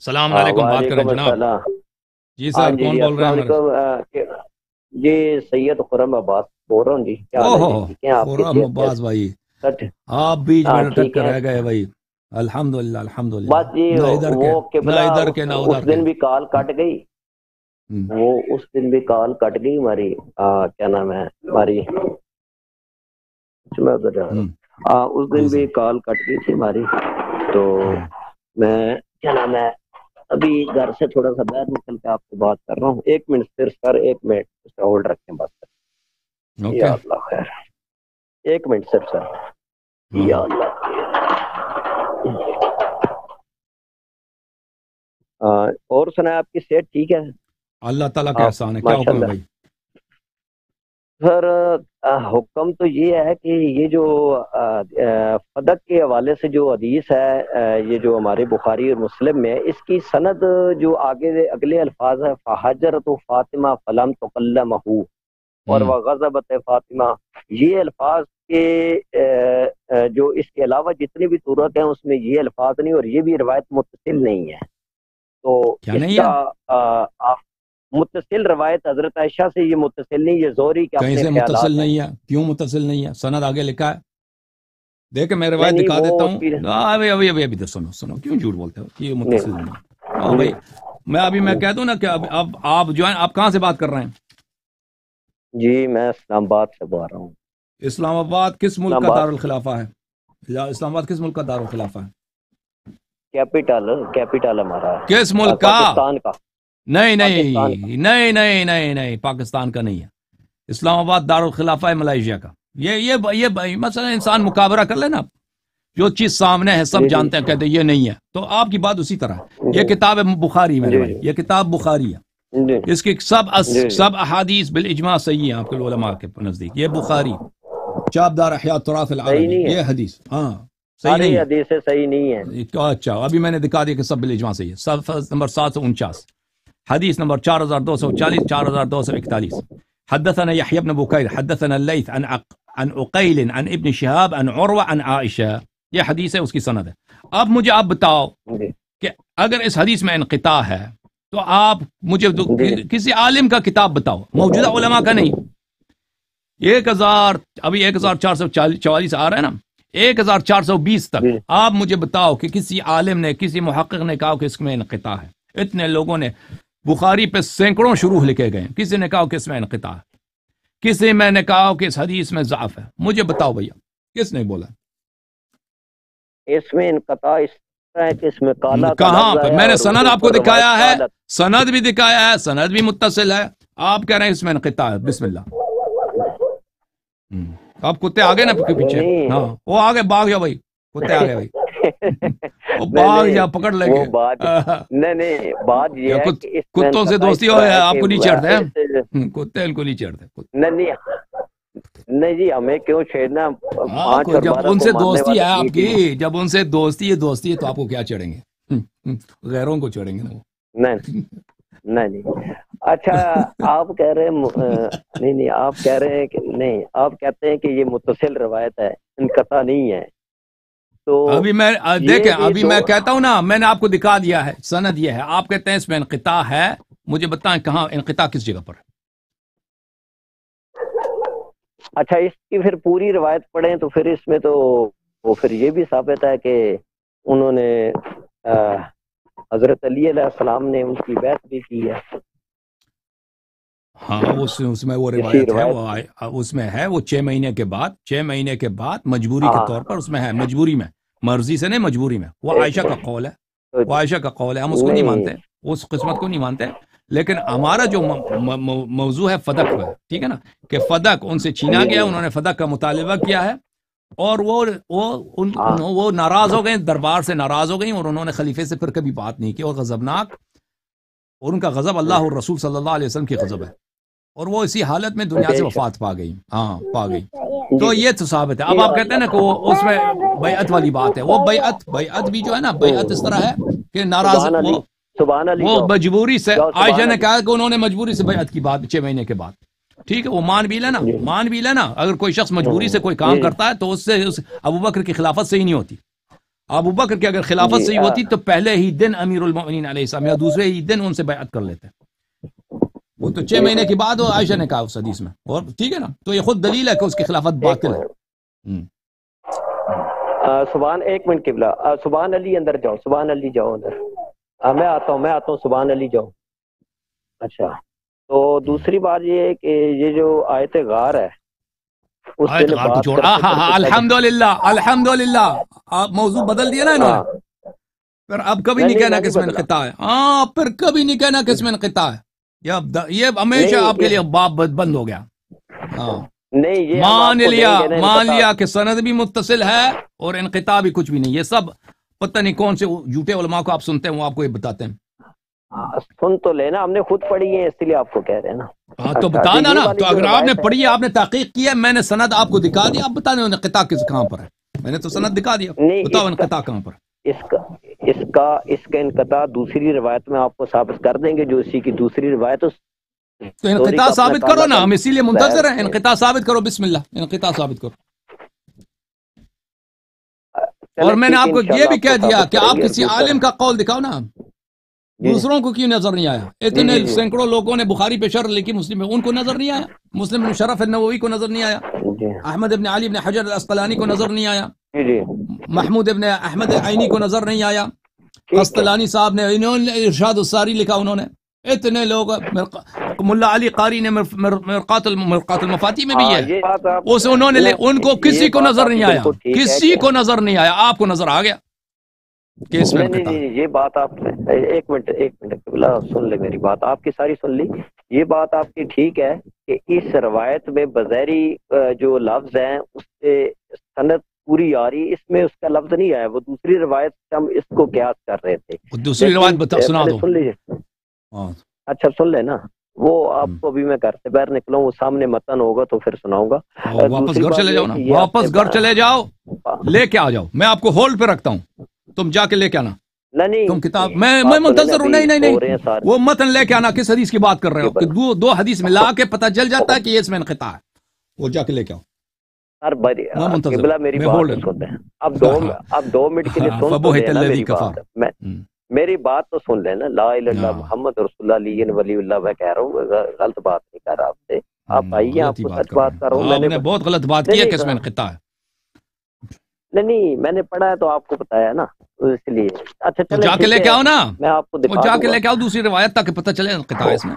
السلام ہاں علیکم، بات کریں وعلیکم جناب. السلام. جی ہاں صاحب، جی کون جی بول رہے ہیں السلام ہمارے؟ علیکم. جی سید خرم عباس بول رہا ہوں جی. کیا او حال ہے ہو، جی؟ ٹھیک ہیں آپ کی خرم صحت عباس بھائی، کیسے؟ آپ بیچ میں ہاں لٹک ٹھیک کر ہے. رہ گئے بھائی. الحمدللہ الحمدللہ. بس جی نہ ادھر کے وہ نہ قبلہ ادھر کے نہ ادھر اس کے. دن بھی کال کٹ گئی. ہم، وہ اس دن بھی کال کٹ گئی ہماری. کیا نام ہے ہماری؟ میں ادھر جا رہا ہم، ہوں. اس جی دن بھی صاحب. کال کٹ گئی تھی ہماری. تو ہم، میں کیا نام ہے ابھی گھر سے تھوڑا سا باہر نکل کے آپ سے بات کر رہا ہوں. 1 منٹ صرف سر، 1 منٹ ہولڈ رکھیں بس. اوکے. یا اللہ خیر. 1 منٹ صرف سر. ہاں یا ہاں. اللہ. اور سنا آپ کی صحت ٹھیک ہے؟ اللہ تعالیٰ کا آپ احسان ہے. کیا ماشاء حکم ہے اللہ. بھائی؟ سر حکم تو یہ ہے کہ یہ جو فدق کے حوالے سے جو حدیث ہے، یہ جو ہمارے بخاری اور مسلم میں، اس کی سند جو آگے اگلے الفاظ ہے، فحجرت فاطمہ فلم تکلمہ اور ہم، وغضبت فاطمہ. یہ الفاظ کے جو اس کے علاوہ جتنی بھی صورت ہیں اس میں یہ الفاظ نہیں، اور یہ بھی روایت متصل نہیں ہے. تو کیا اس نہیں کا ہے؟ آپ متصل روایت حضرت عائشہ سے یہ متصل نہیں، یہ زہری کے کہیں اپنے سے متصل خیالات ہیں. نہیں ہے؟ کیوں متصل نہیں ہے؟ سند آگے لکھا ہے. دیکھیں میں نہیں روایت نہیں دکھا دیتا وہ ہوں. پھر ابھی ابھی ابھی ابھی تو سنو سنو، کیوں جھوٹ بولتے ہو؟ یہ متصل نہیں ہے. ہاں نہیں بھائی، میں کہہ دوں نا کہ اب آپ جو ہیں، آپ کہاں سے بات کر رہے ہیں؟ جی میں اسلام آباد سے بول رہا ہوں. اسلام آباد کس ملک اسلام کا آباد دارالخلافہ ہے؟ یا اسلام آباد کس ملک کا دارالخلافہ ہے؟ کیپٹل ہمارا کس ہے ملک کا؟ پاکستان کا. نہیں پاکستان کا. نہیں نہیں نہیں نہیں نہیں، پاکستان کا نہیں ہے. اسلام آباد دارالخلافہ ہے ملائیشیا کا. یہ مثلا انسان مقابرہ کر لینا. جو چیز سامنے ہے سب جی جی جانتے ہیں، کہتے ہیں یہ نہیں ہے. تو آپ کی بات اسی طرح ہے. یہ جی کتاب ہے بخاری میرے جی بھائی، یہ کتاب بخاری ہے. جی اس کی جی جی سب احادیث بالاجماع صحیح ہیں آپ کے علماء کے نزدیک. یہ بخاری چاپ دار احیاء التراث صحیح العربی، نہیں ہے. یہ حدیث ہاں صحیح ساری نہیں ہے. حدیثیں صحیح نہیں ہیں. اچھا، ابھی میں نے دکھا دیا کہ سب بالاجماع صحیح ہے. صفحہ نمبر 749، حدیث نمبر 4240 4241. حدثنا يحيى بن بكير حدثنا الليث عن عقيل عن ابن شهاب عن عروة عن عائشة. یہ حدیث ہے، اس کی سند ہے. اب مجھے آپ بتاؤ جی کہ اگر اس حدیث میں انقطاع ہے تو آپ مجھے جی کسی عالم کا کتاب بتاؤ، موجودہ علماء کا نہیں. 1444 آ رہا ہے نا، 1420 تک جی آپ مجھے بتاؤ کہ کسی عالم نے، کسی محقق نے کہا کہ اس میں انقطاع ہے. اتنے لوگوں نے بخاری پہ سینکڑوں شروح لکھے گئے، کسی نے کہا کہ اس میں انقطاع ہے، کسی میں نے کہا کہ اس حدیث میں ضعف ہے. مجھے بتاؤ بھیا، کس نے بولا؟ اس میں انقطاع اس طرح ہے کہ اس میں کالا کا کہاں لفظ پہ؟ ہے میں نے اور اس سند کے آپ کو اوپر روایت دکھایا ہے، قالت. سند بھی دکھایا ہے، سند بھی متصل ہے. آپ کہہ رہے ہیں اس میں انقطاع ہے. بسم اللہ. آپ کتے آگے نا پیچھے؟ نہیں ہاں وہ آگے بھاگ جاؤ بھائی، کتے آگے بھائی. وہ نہیں بھاگ نہیں جا، پکڑ لیں وہ گے. بات نہیں نہیں بات یہ یا ہے کہ اس میں کتوں سے انقطاع دوستی اس ہو، طرح ہے آپ کہ کو نہیں چڑھتے ہیں. اس کتے ان کو نہیں چڑھتے. نہیں نہیں نہیں جی ہمیں کیوں چھیڑنا؟ آپ 5 کو اور جب 12 ان کو سے ماننے دوستی ہے، والے آپ ٹھیک ہی. کی جب ان سے دوستی ہے تو آپ کو کیا چڑھیں گے؟ غیروں کو چڑھیں گے نا وہ. نہیں نہیں نہیں. اچھا آپ کہہ رہے ہیں نہیں نہیں، آپ کہہ رہے ہیں کہ نہیں، آپ کہتے ہیں کہ یہ متصل روایت ہے، انقطاع نہیں ہے. تو ابھی میں یہ دیکھیں، بھی ابھی دو. میں کہتا ہوں نا، میں نے آپ کو دکھا دیا ہے، سند یہ ہے. آپ کہتے ہیں اس میں انقطاع ہے. مجھے بتائیں کہاں انقطاع، کس جگہ پر ہے؟ اچھا اس کی پھر پوری روایت پڑھیں تو پھر اس میں تو وہ پھر یہ بھی ثابت ہے کہ انہوں نے حضرت علی علیہ السلام نے ان کی بیعت بھی کی ہے. ہاں اس میں وہ اسی روایت ہے، روایت وہ میں. اس میں ہے، وہ 6 مہینے کے بعد مجبوری کے ہاں طور پر اس میں ہے. مجبوری میں، مرضی سے نہیں، مجبوری میں. وہ عائشہ کا قول ہے، وہ عائشہ کا قول ہے. ہم اس کو نہیں نہیں مانتے، اس قسمت کو نہیں مانتے. لیکن ہمارا جو موضوع ہے فدق ہے، ٹھیک ہے نا، کہ فدق ان سے چھینا جی گیا، جی انہوں نے فدق کا مطالبہ کیا ہے، اور ہاں وہ ناراض ہو گئے، دربار سے ناراض ہو گئیں، اور انہوں نے خلیفے سے پھر کبھی بات نہیں کی، اور غضبناک، اور ان کا غضب اللہ اور رسول صلی اللہ علیہ وسلم کی غضب ہے، اور وہ اسی حالت میں دنیا سے بے شک. وفات پا گئی. ہاں پا گئی. جی تو جی یہ تو ثابت ہے. اب جی آپ کہتے ہیں نا کہ وہ اس میں بیعت والی بات ہے. وہ بیعت بھی جو ہے نا، بیعت اس طرح ہے کہ ناراض، سبحان علی، سبحان علی وہ جاؤ مجبوری سے، جاؤ عائشہ سبحان نے علی. کہا کہ انہوں نے مجبوری سے بیعت کی بات 6 مہینے کے بعد. ٹھیک ہے، وہ مان بھی لینا، جی مان بھی لینا. اگر کوئی شخص مجبوری سے کوئی کام جی کرتا ہے تو اس سے ابو بکر کی خلافت صحیح نہیں ہوتی. ابو بکر کی اگر خلافت جی صحیح ہوتی تو پہلے ہی دن امیر المومنین علیہ السلام یا دوسرے ہی دن ان سے بیعت کر لیتے. وہ تو 6 مہینے کے بعد عائشہ نے کہا اس حدیث میں. اور ٹھیک ہے نا, تو یہ خود دلیل ہے کہ اس کی خلافت باطل ہے. سبحان, ایک منٹ قبلہ, سبحان علی اندر جاؤ, سبحان علی جاؤ اندر. میں آتا ہوں, سبحان علی جاؤ. اچھا, تو دوسری بات یہ ہے کہ یہ جو آیت غار ہے اس آیت دن غار کو بات چھوڑ. کرتے کرتے الحمدللہ الحمدللہ, آپ موضوع بدل دیا نا انہوں نے. پھر اب کبھی نہیں کہنا کہ اس میں انقطاع ہے. ہاں, پھر کبھی نہیں کہنا کہ اس میں انقطاع ہے. یہ ہمیشہ آپ کے لیے باب بند ہو گیا. ہاں, نہیں, یہ مان لیا کہ سند بھی متصل ہے اور انقطاع بھی کچھ بھی نہیں. یہ سب پتہ نہیں کون سے جھوٹے علماء کو آپ سنتے ہیں, وہ آپ کو یہ بتاتے ہیں. سن تو لینا, ہم نے خود پڑھی ہے اس لیے آپ کو کہہ رہے ہیں نا. ہاں تو بتا نا. تو اگر آپ نے پڑھی ہے, آپ نے تحقیق کی ہے, میں نے سند آپ کو دکھا دیا, آپ بتا دیں انقطاع کہاں پر ہے. میں نے تو سند دکھا دیا, بتاؤ انقطاع کہاں پر. اس کا انقطاع دوسری روایت میں آپ کو ثابت کر دیں گے, جو اسی کی دوسری روایت. تو انقطاع ثابت کرو نا, ہم اسی لیے منتظر ہیں. انقطاع ثابت کرو, بسم اللہ, انقطاع ثابت کرو. اور میں نے آپ کو یہ بھی کہہ دیا کہ آپ کسی عالم کا قول دکھاؤ نا. دوسروں کو کیوں نظر نہیں آیا؟ اتنے سینکڑوں لوگوں نے بخاری پہ شرح لکھی, مسلم میں, ان کو نظر نہیں آیا. مسلم بن شرف النووی کو نظر نہیں آیا. احمد ابن علی ابن حجر الاسقلانی کو نظر نہیں آیا. محمود ابن احمد عینی کو نظر نہیں آیا. قسطلانی صاحب نے, انہوں نے ارشاد الساری لکھا انہوں نے. اتنے لوگ, ملا علی قاری نے مرقات المفاتیح میں بھی ہے, اس انہوں نے, ان کو کسی کو نظر نہیں آیا. کسی کو نظر نہیں آیا. آپ کو نظر آ گیا کہ اس میں انقطاع. یہ بات آپ نے, ایک منٹ سن لے میری بات, آپ کی ساری سن لی. یہ بات آپ کی ٹھیک ہے کہ اس روایت میں بظاہری جو لفظ ہیں اس سے سند پوری آ رہی, اس میں اس کا لفظ نہیں آیا. وہ دوسری روایت سے ہم اس کو قیاس کر رہے تھے. دوسری روایت سنا دو. سن لیجیے. اچھا سن لینا, وہ آپ کو بھی میں گھر سے باہر نکلا ہوں, وہ سامنے متن ہوگا تو پھر سناؤں گا. واپس گھر چلے جاؤ نا, واپس گھر چلے جاؤ, لے کے آ جاؤ. میں آپ کو ہولڈ پہ رکھتا ہوں, تم جا کے لے کے آنا. تم کتاب, میں منتظر ہوں. نہیں, وہ متن لے کے آنا. کس حدیث کی بات کر رہے ہو کہ دو حدیث ملا کے پتہ چل جاتا ہے کہ یہ اس میں انقطاع ہے. وہ جا کے لے کے آؤ. میری بات سنتے ہیں. اب 2 منٹ کے لیے میری بات تو سن لینا. لا الہ الا اللہ محمد رسول اللہ علی ولی اللہ. میں کہہ رہا ہوں غلط بات نہیں کر رہا آپ سے. آپ آئیے, آپ کو سچ بات کر رہا ہوں. میں نے بہت غلط بات کی ہے کہ اس میں انقطاع ہے. نہیں, میں نے پڑھا ہے تو آپ کو بتایا نا, اس لیے. اچھا چلیں, جا کے لے کے آؤ نا. میں آپ کو دکھا جا کے لے کے آؤ دوسری روایت تاکہ پتہ چلے انقطاع ہے اس میں.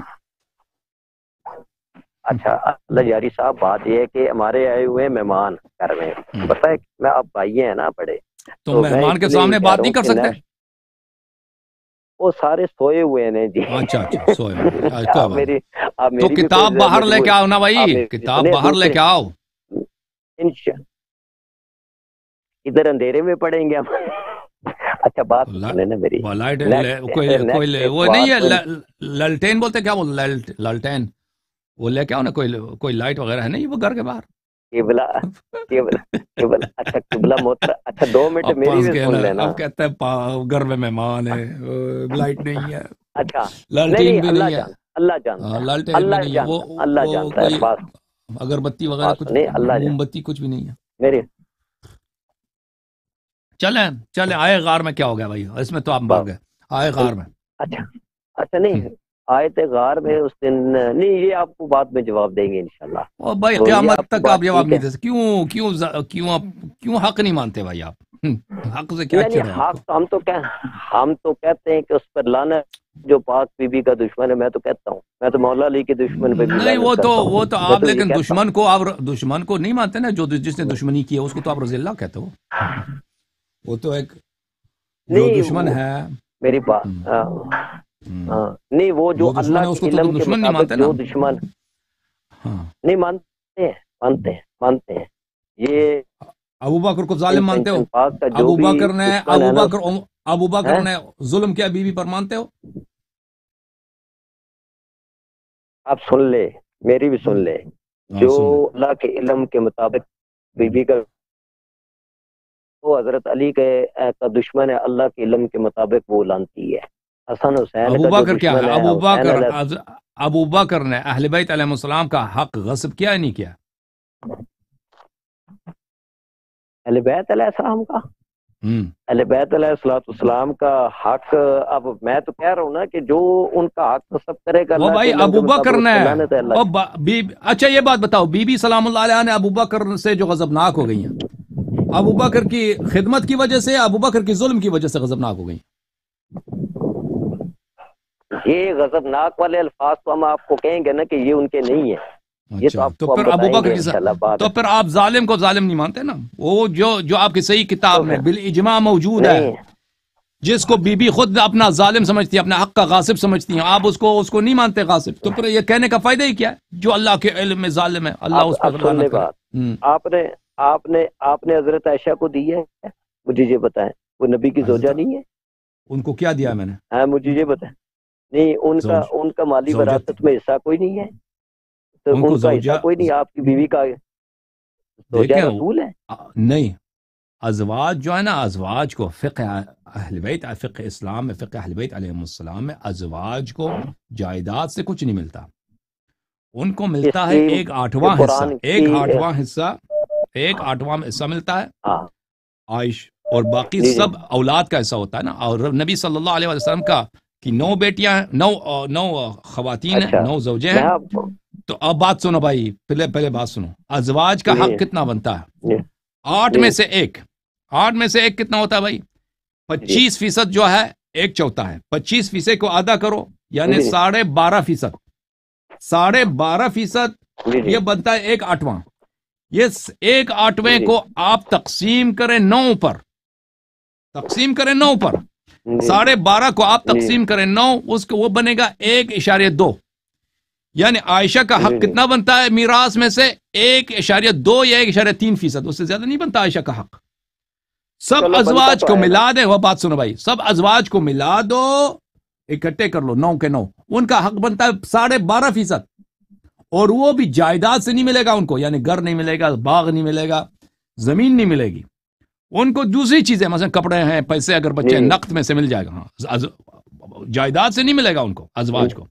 اچھا اللہ یاری صاحب, بات یہ ہے کہ ہمارے آئے ہوئے مہمان گھر میں, پتہ ہے میں, آپ بھائی ہیں نا بڑے, تو مہمان کے سامنے بات نہیں کر سکتے. وہ سارے سوئے ہوئے ہیں جی. اچھا سوئے میری. تو کتاب باہر لے کے آؤ نا بھائی, کتاب باہر لے کے آؤ. ادھر اندھیرے میں پڑھیں گے ہم. اچھا بات سنیں نا میری. وہ نہیں ہے للٹین بولتے, کیا وہ للٹین, وہ لے کے آؤ نا. کوئی لائٹ وغیرہ ہے نہیں وہ گھر کے باہر. اچھا قبلہ موتر. اچھا 2 منٹ میری بھی سن لینا. اب کہتے ہیں گھر میں مہمان ہے, لائٹ نہیں ہے. اچھا لالٹین بھی نہیں ہے. اللہ جانتا, لالٹین بھی نہیں ہے. اللہ جانتا ہے. بات اگربتی وغیرہ کچھ, موم بتی کچھ بھی نہیں ہے میری. چلیں آئے غار میں کیا ہو گیا بھائی, اس میں تو آپ مر گئے. آئے غار میں, اچھا نہیں, آئے تھے غار میں اس دن نہیں, یہ آپ کو بعد میں جواب دیں گے انشاءاللہ. اور بھائی قیامت تک آپ جواب نہیں دے سکتے. کیوں حق نہیں مانتے بھائی آپ؟ حق سے کیا چڑھے آپ کو؟ ہم تو کہتے ہیں کہ اس پر لعنت, جو پاک بی بی کا دشمن ہے. میں تو کہتا ہوں, میں تو مولا علی کے دشمن پہ نہیں, وہ تو آپ, لیکن دشمن کو نہیں مانتے نا. جو جس نے دشمنی کی ہے اس کو تو آپ رضی اللہ کہتے ہو. وہ تو ایک جو دشمن ہے میری بات. نہیں, وہ جو اللہ کے علم کے مطابق جو دشمن نہیں مانتے ہیں. یہ ابو بکر کو ظالم مانتے ہو؟ ابو بکر نے ظلم کیا بیوی پر, مانتے ہو؟ آپ سن لے, میری بھی سن لے. جو اللہ کے علم کے مطابق بیوی کا, وہ حضرت علی کا دشمن ہے. اللہ کے علم کے مطابق وہ لانتی ہے. حسن حسین ابو بکر کیا ہے؟ ابو بکر نے اہل بیت علیہ السلام کا حق غصب کیا ہے نہیں کیا؟ اہل بیت علیہ السلام کا اہل بیت علیہ السلام کا حق، اب میں تو کہہ رہا ہوں نا کہ جو ان کا حق نصب کرے گا وہ بھائی ابو بکر نے اللہ اچھا یہ بات بتاؤ، بی بی سلام اللہ علیہ نے ابو بکر سے جو غضبناک ہو گئی ہیں، ابو بکر کی خدمت کی وجہ سے، ابو بکر کی ظلم کی وجہ سے غضبناک ہو گئی؟ یہ غضبناک والے الفاظ تو ہم آپ کو کہیں گے نا کہ یہ ان کے نہیں ہیں، یہ تو آپ تو کو پھر ہم ابو بتائیں بکر گے کی انشاءاللہ بعد تو پھر آپ ظالم کو ظالم نہیں مانتے نا؟ وہ جو آپ کی صحیح کتاب میں بالاجماع موجود ہے، نہیں۔ جس کو بی بی خود اپنا ظالم سمجھتی ہے، اپنا حق کا غاصب سمجھتی ہیں، آپ اس کو نہیں مانتے غاصب، تو پھر یہ کہنے کا فائدہ ہی کیا ہے؟ جو اللہ کے علم میں ظالم ہے اللہ اس پر سننے لعنت بات، کرے۔ آپ نے حضرت عائشہ کو دی ہے؟ مجھے یہ بتائیں، وہ نبی کی زوجہ نہیں ہے؟ ان کو کیا دیا میں نے؟ ہاں مجھے یہ بتائیں، نہیں ان کا مالی زوجت وراثت میں حصہ کوئی نہیں ہے؟ تو ان کو ان کا زوجہ حصہ کوئی نہیں، آپ کی بیوی کا زوجہ رسول ہے؟ نہیں، ازواج جو ہے نا، ازواج کو فقہ اہل بیت، فقہ اسلام میں، فقہ اہل بیت علیہ السلام میں ازواج کو جائیداد سے کچھ نہیں ملتا، ان کو ملتا ہے ایک آٹھواں حصہ، ایک آٹھواں حصہ ملتا ہے عائش، اور باقی سب اولاد کا حصہ ہوتا ہے نا۔ اور نبی صلی اللہ علیہ وسلم کا کی 9 بیٹیاں ہیں، 9 خواتین ہیں، 9 زوجے ہیں۔ تو اب بات سنو بھائی، پہلے بات سنو، ازواج کا حق کتنا بنتا ہے؟ 8 میں سے ایک کتنا ہوتا ہے بھائی؟ 25% جو ہے 1/4 ہے، 25% کو آدھا کرو یعنی 12.5%، 12.5% یہ بنتا ہے 1/8۔ یہ 1/8 کو آپ تقسیم کریں 9 پر، 12.5 کو آپ تقسیم کریں 9، اس کو وہ بنے گا 1.2، یعنی عائشہ کا حق کتنا بنتا ہے میراث میں سے؟ 1.2 یا 1.3%، اس سے زیادہ نہیں بنتا عائشہ کا حق۔ سب ازواج کو ملا دے، وہ بات سنو بھائی، سب ازواج کو ملا دو، اکٹھے کر لو 9 کے 9، ان کا حق بنتا ہے 12.5%، اور وہ بھی جائیداد سے نہیں ملے گا ان کو، یعنی گھر نہیں ملے گا، باغ نہیں ملے گا، زمین نہیں ملے گی ان کو، دوسری چیزیں مثلا کپڑے ہیں، پیسے اگر بچے نقد میں سے مل جائے گا، ہاں جائیداد سے نہیں ملے گا ان کو، ازواج کو۔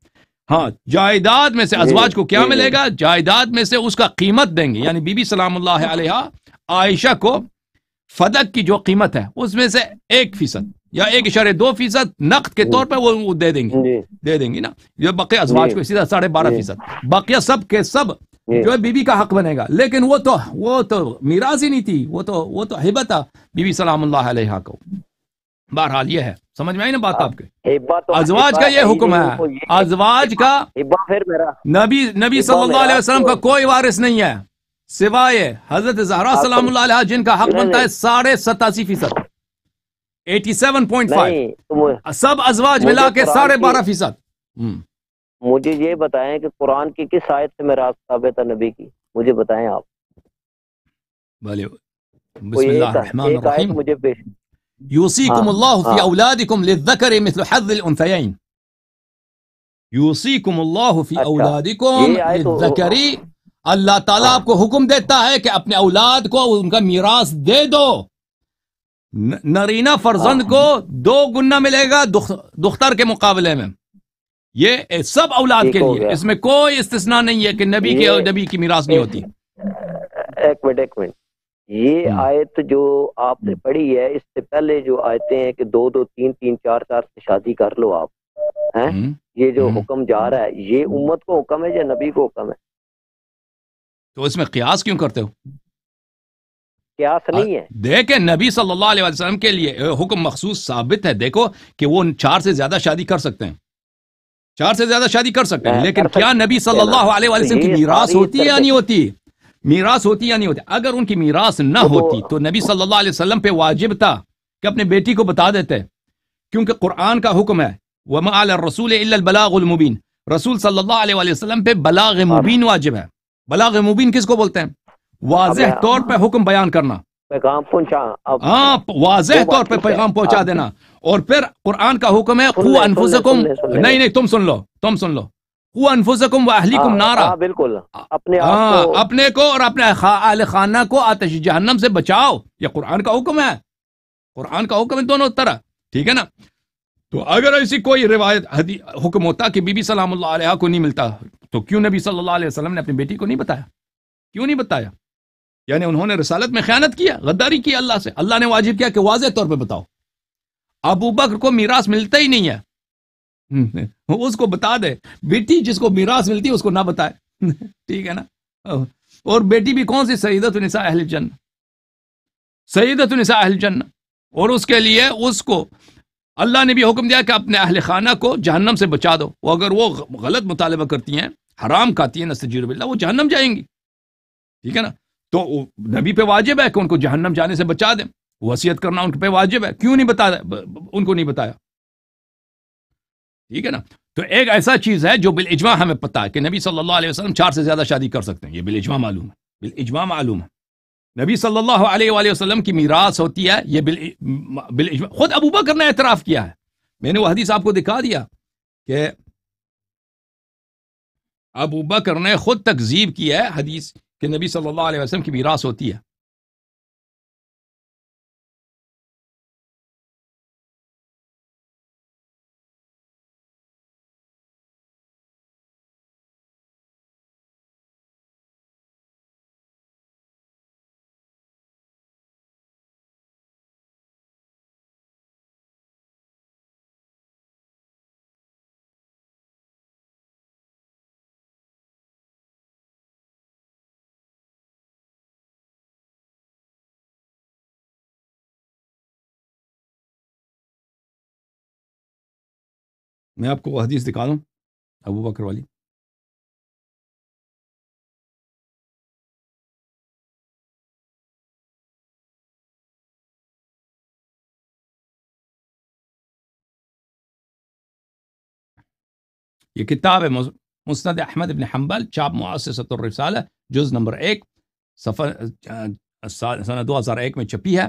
ہاں جائیداد میں سے ازواج کو کیا ملے گا؟ جائیداد میں سے اس کا قیمت دیں گے، یعنی بی بی سلام اللہ علیہ عائشہ کو فدق کی جو قیمت ہے اس میں سے 1% یا 1.2% نقد کے طور پہ وہ دے دیں گی نا، جو باقی ازواج کو اسی طرح 12.5%، باقی سب کے سب جو ہے بی بی کا حق بنے گا، لیکن وہ تو میراث ہی نہیں تھی، وہ تو ہبت تھا بی بی سلام اللہ علیہ کو۔ بہرحال یہ ہے، سمجھ میں آئی نا بات آپ کے؟ ازواج کا یہ حکم ہے، ازواج کا نبی صلی اللہ علیہ وسلم کا کوئی وارث نہیں ہے سوائے حضرت زہرا سلام اللہ علیہ، جن کا حق بنتا ہے 87%، 87.5، سب ازواج ملا کے 12.5%۔ مجھے یہ بتائیں کہ قرآن کی کس آیت سے میراث ثابت ہے نبی کی؟ مجھے بتائیں آپ۔ بسم اللہ الرحمن الرحیم، مجھے پیش یوصیکم اللہ فی اولادکم للذکر مثل حظ الانثیین، یوصیکم اللہ فی اولادکم للذکر، اللہ تعالیٰ آپ کو حکم دیتا ہے کہ اپنے اولاد کو ان کا میراث دے دو، نرینہ فرزند کو 2 گنا ملے گا دختر کے مقابلے میں، یہ سب اولاد کے لیے، اس میں کوئی استثناء نہیں ہے کہ نبی کی میراث نہیں ہوتی۔ ایک منٹ، یہ آیت جو آپ نے پڑھی ہے، اس سے پہلے جو آیتیں ہیں کہ 2 2 3 3 4 4 سے شادی کر لو آپ، یہ جو حکم جا رہا ہے، یہ امت کو حکم ہے یا نبی کو حکم ہے؟ تو اس میں قیاس کیوں کرتے ہو؟ قیاس نہیں ہے، دیکھیں نبی صلی اللہ علیہ وسلم کے لیے حکم مخصوص ثابت ہے، دیکھو کہ وہ 4 سے زیادہ شادی کر سکتے ہیں، 4 سے زیادہ شادی کر سکتے ہیں، لیکن کیا نبی صلی اللہ علیہ وسلم کی میراث ہوتی ہے یا نہیں ہوتی؟ میراث ہوتی یا نہیں ہوتی؟ اگر ان کی میراث نہ ہوتی تو نبی صلی اللہ علیہ وسلم پہ واجب تھا کہ اپنے بیٹی کو بتا دیتے، کیونکہ قرآن کا حکم ہے وَمَا عَلَى الرَّسُولِ إِلَّا الْبَلَاغُ الْمُبِينُ، رسول صلی اللہ علیہ وسلم پہ بلاغ مبین واجب ہے۔ بلاغ مبین کس کو بولتے ہیں؟ واضح طور پہ حکم بیان کرنا، پیغام پہنچا، ہاں واضح طور پہ پیغام پہنچا دینا۔ اور پھر قرآن کا حکم ہے قُوا أَنفُسَكُمْ، نہیں تم سن لو قُوا أَنفُسَكُمْ وَأَهْلِكُمْ نَارًا، بالکل اپنے کو اور اپنے اہل خانہ کو آتش جہنم سے بچاؤ، یہ قرآن کا حکم ہے، قرآن کا حکم ہے دونوں طرح، ٹھیک ہے نا؟ تو اگر ایسی کوئی روایت حکم ہوتا کہ بی بی سلام اللہ علیہ کو نہیں ملتا، تو کیوں نبی صلی اللہ علیہ وسلم نے اپنی بیٹی کو نہیں بتایا؟ کیوں نہیں بتایا؟ یعنی انہوں نے رسالت میں خیانت کیا، غداری کی اللہ سے. اللہ نے واجب کیا کہ واضح طور پہ بتاؤ. ابو بکر کو میراث ملتا ہی نہیں ہے، اس کو بتا دے. بیٹی جس کو میراث ملتی ہے اس کو نہ بتائے. ٹھیک ہے نا. اور بیٹی بھی کون سی؟ سیدۃ النساء اہل الجنہ، سیدۃ النساء اہل الجنہ. اور اس کے لیے اس کو اللہ نے بھی حکم دیا کہ اپنے اہل خانہ کو جہنم سے بچا دو. وہ اگر وہ غلط مطالبہ کرتی ہیں، حرام کھاتی ہیں، نستجیر باللہ، وہ جہنم جائیں گی. ٹھیک ہے نا. تو نبی پہ واجب ہے کہ ان کو جہنم جانے سے بچا دیں. وصیت کرنا ان پہ واجب ہے. کیوں نہیں بتایا ان کو؟ نہیں بتایا. ٹھیک ہے نا. تو ایک ایسا چیز ہے جو بالاجماع ہمیں پتہ ہے کہ نبی صلی اللہ علیہ وسلم 4 سے زیادہ شادی کر سکتے ہیں. یہ بالاجماع معلوم ہے، بالاجماع معلوم ہے. نبی صلی اللہ علیہ وآلہ وسلم کی میراث ہوتی ہے، یہ بالاجماع. خود ابو بکر نے اعتراف کیا ہے. میں نے وہ حدیث آپ کو دکھا دیا کہ ابو بکر نے خود تکذیب کی ہے حدیث کہ نبی صلی اللہ علیہ وسلم کی میراث ہوتی ہے. میں آپ کو وہ حدیث دکھا دوں ابو بکر والی. یہ کتاب ہے مسند احمد ابن حنبل، چاپ مؤسسۃ الرسالہ، جز نمبر 1، صفحہ سنہ 2001 میں چھپی ہے.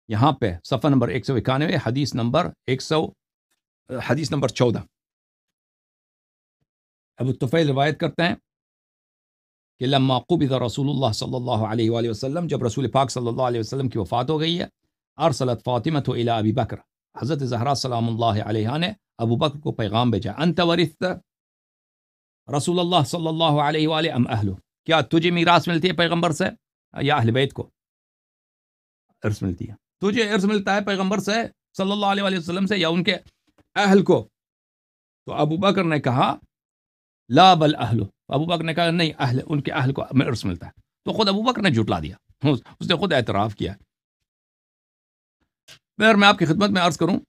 یہاں پہ صفحہ نمبر 191، حدیث نمبر 14. ابو طفیل روایت کرتے ہیں کہ لما قبض رسول اللہ صلی اللہ علیہ وآلہ وسلم، جب رسول پاک صلی اللہ علیہ وسلم کی وفات ہو گئی ہے، ارسلت فاطمہ الی ابی بکر، حضرت زہرا سلام اللہ علیہا نے ابو بکر کو پیغام بھیجا، انت ورثت رسول اللہ صلی اللہ علیہ وآلہ ام اہلہ، کیا تجھے میراث ملتی ہے پیغمبر سے یا اہل بیت کو ارث ملتی ہے؟ تجھے ارث ملتا ہے پیغمبر سے صلی اللہ علیہ وآلہ وسلم سے یا ان کے اہل کو؟ تو ابو بکر نے کہا لا بل اہلو. ابو بکر نے کہا نہیں، اہل، ان کے اہل کو میں ارث ملتا ہے. تو خود ابو بکر نے جھٹلا دیا، اس نے خود اعتراف کیا. پھر میں آپ کی خدمت میں عرض کروں،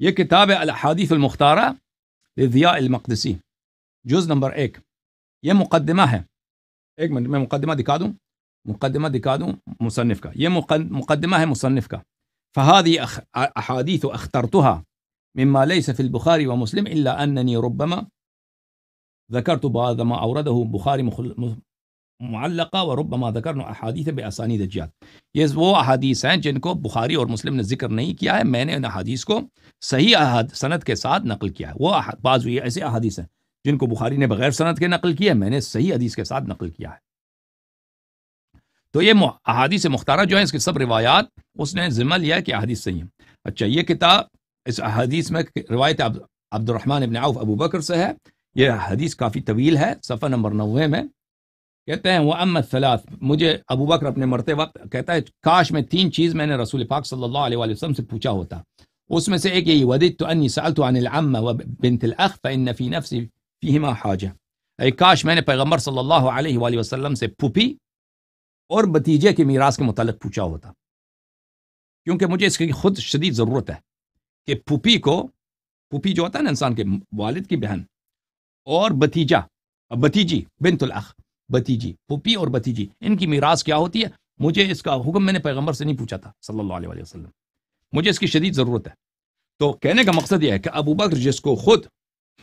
یہ کتاب ہے الاحادیث المختارہ لضیاء المقدسی، جز نمبر 1. یہ مقدمہ ہے. ایک منٹ میں مقدمہ دکھا دوں مصنف کا. یہ مقدمہ ہے مصنف کا. فهذه احادیث اخترتها مما ليس في البخاري ومسلم الا انني ربما ذكرت بعض ما اورده البخاري معلقہ وربما ذکرنا احادیث باسانید جات. یہ وہ احادیث ہیں جن کو بخاری اور مسلم نے ذکر نہیں کیا ہے، میں نے ان احادیث کو صحیح سند کے ساتھ نقل کیا ہے. وہ بعض ایسے احادیث ہیں جن کو بخاری نے بغیر سند کے نقل کیا ہے، میں نے صحیح حدیث کے ساتھ نقل کیا ہے. تو یہ احادیث مختارہ جو ہیں، اس کی سب روایات اس نے ذمہ لیا کہ احادیث صحیح ہیں. اچھا، یہ کتاب اس احادیث میں روایت عبد الرحمن ابن عوف ابو بکر سے ہے. یہ حدیث کافی طویل ہے. صفحہ نمبر 90 میں کہتے ہیں وَأَمَّا الثَّلَاث، مجھے ابو بکر اپنے مرتے وقت کہتا ہے کاش میں 3 چیز میں نے رسول پاک صلی اللہ علیہ وآلہ وسلم سے پوچھا ہوتا. اس میں سے ایک یہی، وَدِدْتُ أَنِّي سَأَلْتُ عَنِ الْعَمَّ وَبِنْتِ الْأَخْ فَإِنَّ فِي نَفْسِي فِيهِمَا حَاجَةٌ. کاش میں نے پیغمبر صلی اللہ علیہ وآلہ وسلم سے پھوپھی اور بھتیجے کے میراث کے متعلق پوچھا ہوتا، کیونکہ مجھے اس کی خود شدید ضرورت ہے کہ پھوپھی جو ہوتا ہے نا انسان کے والد کی بہن، اور بھتیجی بنت الاخ، بھتیجی، پھوپھی اور بھتیجی، ان کی میراث کیا ہوتی ہے. مجھے اس کا حکم میں نے پیغمبر سے نہیں پوچھا تھا صلی اللہ علیہ وآلہ وسلم. مجھے اس کی شدید ضرورت ہے. تو کہنے کا مقصد یہ ہے کہ ابو بکر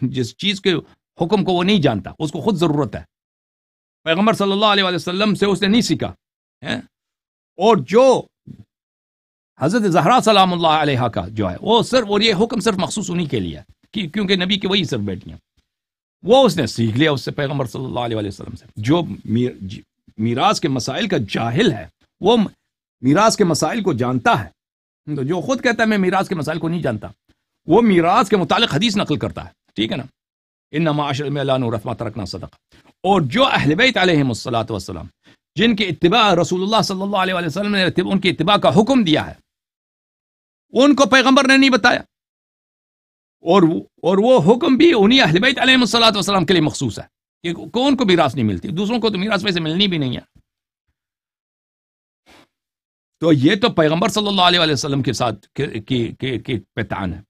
جس چیز کے حکم کو وہ نہیں جانتا، اس کو خود ضرورت ہے. پیغمبر صلی اللہ علیہ وآلہ وسلم سے اس نے نہیں سیکھا، اور جو حضرت زہرا سلام اللہ علیہ کا جو ہے وہ صرف، اور یہ حکم صرف مخصوص انہی کے لیے ہے کیونکہ نبی کی وہی صرف بیٹیاں، وہ اس نے سیکھ لیا اس سے پیغمبر صلی اللہ علیہ وآلہ وسلم سے. جو میراث کے مسائل کا جاہل ہے، وہ میراث کے مسائل کو جانتا ہے، تو جو خود کہتا ہے میں میراث کے مسائل کو نہیں جانتا، وہ میراث کے متعلق حدیث نقل کرتا ہے، ٹھیک ہے نا، انما معاشر الانبیاء لا نورث ما ترکنا صدقہ۔ اور جو اہل بیت علیہم الصلوۃ والسلام، جن کی اتباع رسول اللہ صلی اللہ علیہ وسلم نے ان کی اتباع کا حکم دیا ہے، ان کو پیغمبر نے نہیں بتایا، اور وہ حکم بھی انہی اہل بیت علیہم الصلوۃ والسلام کے لیے مخصوص ہے کہ کون کو میراث نہیں ملتی، دوسروں کو تو میراث ویسے ملنی بھی نہیں ہے۔ تو یہ تو پیغمبر صلی اللہ علیہ وسلم کے ساتھ کی پہچان ہے۔